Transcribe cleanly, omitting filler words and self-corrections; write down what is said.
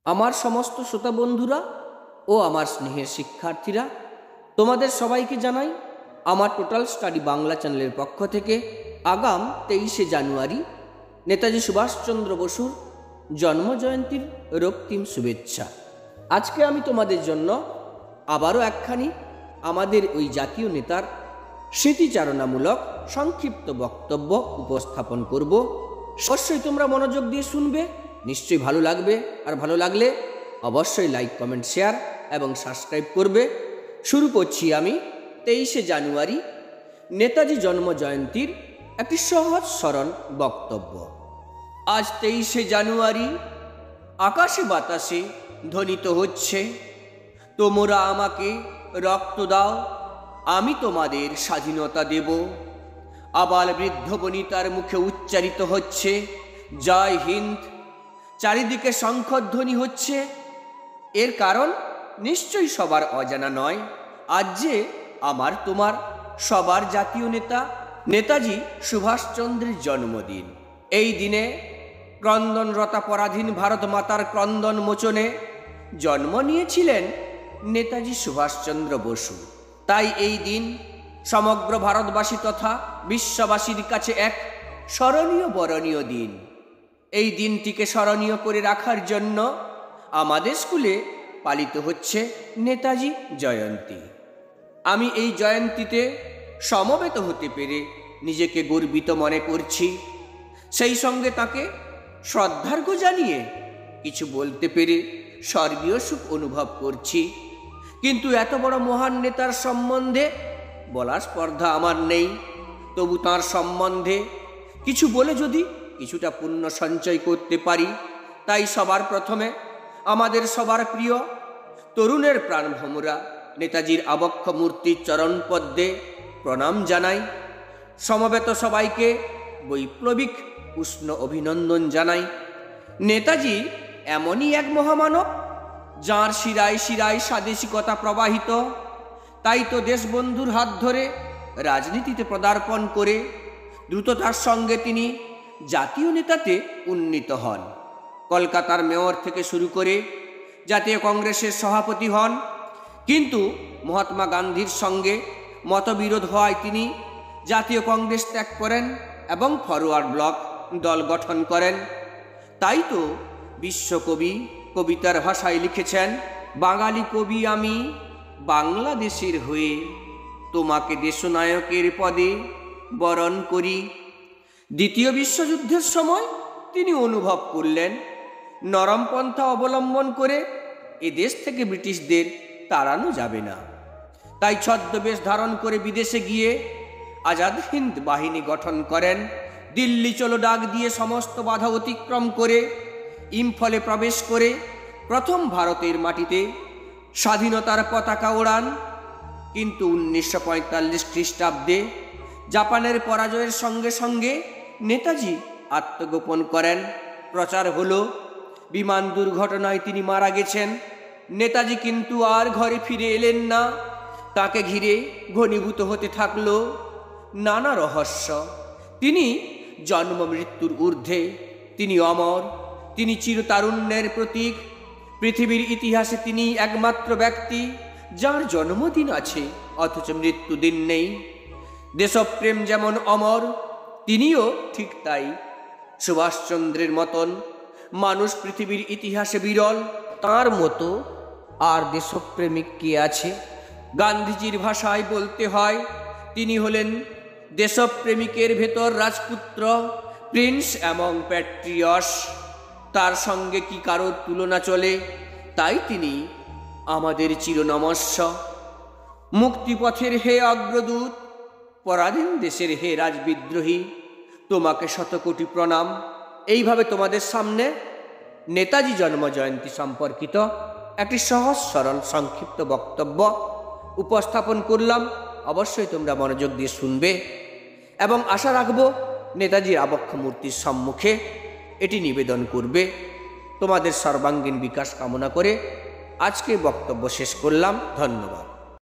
আমার সমস্ত শ্রোতা বন্ধুরা ও আমার স্নেহের শিক্ষার্থীরা, তোমাদের সবাইকে জানাই আমার টোটাল স্টাডি বাংলা চ্যানেলের পক্ষ থেকে আগাম 23শে জানুয়ারি নেতাজি সুভাষচন্দ্র বসুর জন্মজয়ন্তীর রক্তিম শুভেচ্ছা। আজকে আমি তোমাদের জন্য আবারও একখানি আমাদের ওই জাতীয় নেতার স্মৃতিচারণামূলক সংক্ষিপ্ত বক্তব্য উপস্থাপন করব। অবশ্যই তোমরা মনোযোগ দিয়ে শুনবে, নিশ্চয়ই ভালো লাগবে। আর ভালো লাগলে অবশ্যই লাইক, কমেন্ট, শেয়ার এবং সাবস্ক্রাইব করবে। শুরু করছি আমি 23শে জানুয়ারি নেতাজি জন্মজয়ন্তীর একটি সহজ সরল বক্তব্য। আজ 23শে জানুয়ারি আকাশে বাতাসে ধ্বনিত হচ্ছে, তোমরা আমাকে রক্ত দাও, আমি তোমাদের স্বাধীনতা দেব। আবাল বৃদ্ধ বনিতার মুখে উচ্চারিত হচ্ছে জয় হিন্দ। চারিদিকে শঙ্খধ্বনি হচ্ছে। এর কারণ নিশ্চয়ই সবার অজানা নয়। আজ যে আমার তোমার সবার জাতীয় নেতা নেতাজি সুভাষচন্দ্রের জন্মদিন। এই দিনে ক্রন্দনরতা পরাধীন ভারত মাতার ক্রন্দন মোচনে জন্ম নিয়েছিলেন নেতাজি সুভাষচন্দ্র বসু। তাই এই দিন সমগ্র ভারতবাসী তথা বিশ্ববাসীর কাছে এক স্মরণীয় বরণীয় দিন। এই দিনটিকে স্মরণীয় করে রাখার জন্য আমাদের স্কুলে পালিত হচ্ছে নেতাজি জয়ন্তী। আমি এই জয়ন্তীতে সমবেত হতে পেরে নিজেকে গর্বিত মনে করছি। সেই সঙ্গে তাকে শ্রদ্ধার্ঘ্য জানিয়ে কিছু বলতে পেরে স্বর্গীয় সুখ অনুভব করছি। কিন্তু এত বড় মহান নেতার সম্বন্ধে বলার স্পর্ধা আমার নেই। তবু তাঁর সম্বন্ধে কিছু বলে যদি কিছুটা পুণ্য সঞ্চয় করতে পারি, তাই সবার প্রথমে আমাদের সবার প্রিয় তরুণের প্রাণভোমরা নেতাজির আবক্ষ মূর্তির চরণ পদ্মে প্রণাম জানাই। সমবেত সবাইকে বৈপ্লবিক উষ্ণ অভিনন্দন জানাই। নেতাজি এমনই এক মহামানব, যাঁর শিরায় শিরায় স্বাদেশিকতা প্রবাহিত। তাই তো দেশবন্ধুর হাত ধরে রাজনীতিতে পদার্পণ করে দ্রুততার সঙ্গে তিনি জাতীয় নেতাতে উন্নীত হন। কলকাতার মেয়র থেকে শুরু করে জাতীয় কংগ্রেসের সভাপতি হন। কিন্তু মহাত্মা গান্ধীর সঙ্গে মতবিরোধ হওয়ায় তিনি জাতীয় কংগ্রেস ত্যাগ করেন এবং ফরওয়ার্ড ব্লক দল গঠন করেন। তাই তো বিশ্বকবি কবিতার ভাষায় লিখেছেন, বাঙালি কবি আমি বাংলাদেশের হয়ে, তোমাকে দেশনায়কের পদে বরণ করি। দ্বিতীয় বিশ্বযুদ্ধের সময় তিনি অনুভব করলেন, নরম পন্থা অবলম্বন করে এ দেশ থেকে ব্রিটিশদের তাড়ানো যাবে না। তাই ছদ্মবেশ ধারণ করে বিদেশে গিয়ে আজাদ হিন্দ বাহিনী গঠন করেন। দিল্লি চলো ডাক দিয়ে সমস্ত বাধা অতিক্রম করে ইম্ফলে প্রবেশ করে প্রথম ভারতের মাটিতে স্বাধীনতার পতাকা ওড়ান। কিন্তু 1945 খ্রিস্টাব্দে জাপানের পরাজয়ের সঙ্গে সঙ্গে নেতাজি আত্মগোপন করেন। প্রচার হলো বিমান দুর্ঘটনায় তিনি মারা গেছেন। নেতাজি কিন্তু আর ঘরে ফিরে এলেন না। তাকে ঘিরে ঘনীভূত হতে থাকলো নানা রহস্য। তিনি জন্ম মৃত্যুর ঊর্ধ্বে, তিনি অমর, তিনি চিরতারুণ্যের প্রতীক। পৃথিবীর ইতিহাসে তিনি একমাত্র ব্যক্তি যার জন্মদিন আছে অথচ মৃত্যুদিন নেই। দেশপ্রেম যেমন অমর, তিনিও ঠিক তাই। সুভাষচন্দ্রের মতন মানুষ পৃথিবীর ইতিহাসে বিরল। তার মতো আর দেশপ্রেমিক কে আছে? গান্ধীজির ভাষায় বলতে হয়, তিনি হলেন দেশপ্রেমিকের ভেতর রাজপুত্র, প্রিন্স এবং প্যাট্রিয়স। তার সঙ্গে কি কারোর তুলনা চলে? তাই তিনি আমাদের চিরনমস্য। মুক্তিপথের হে অগ্রদূত, পরাধীন দেশের হে রাজবিদ্রোহী, তোমাকে শতকোটি প্রণাম। এইভাবে তোমাদের সামনে নেতাজি জন্মজয়ন্তী সম্পর্কিত একটি সহজ সরল সংক্ষিপ্ত বক্তব্য উপস্থাপন করলাম। অবশ্যই তোমরা মনোযোগ দিয়ে শুনবে এবং আশা রাখবো নেতাজির আবক্ষ মূর্তির সম্মুখে এটি নিবেদন করবে। তোমাদের সর্বাঙ্গীন বিকাশ কামনা করে আজকে বক্তব্য শেষ করলাম। ধন্যবাদ।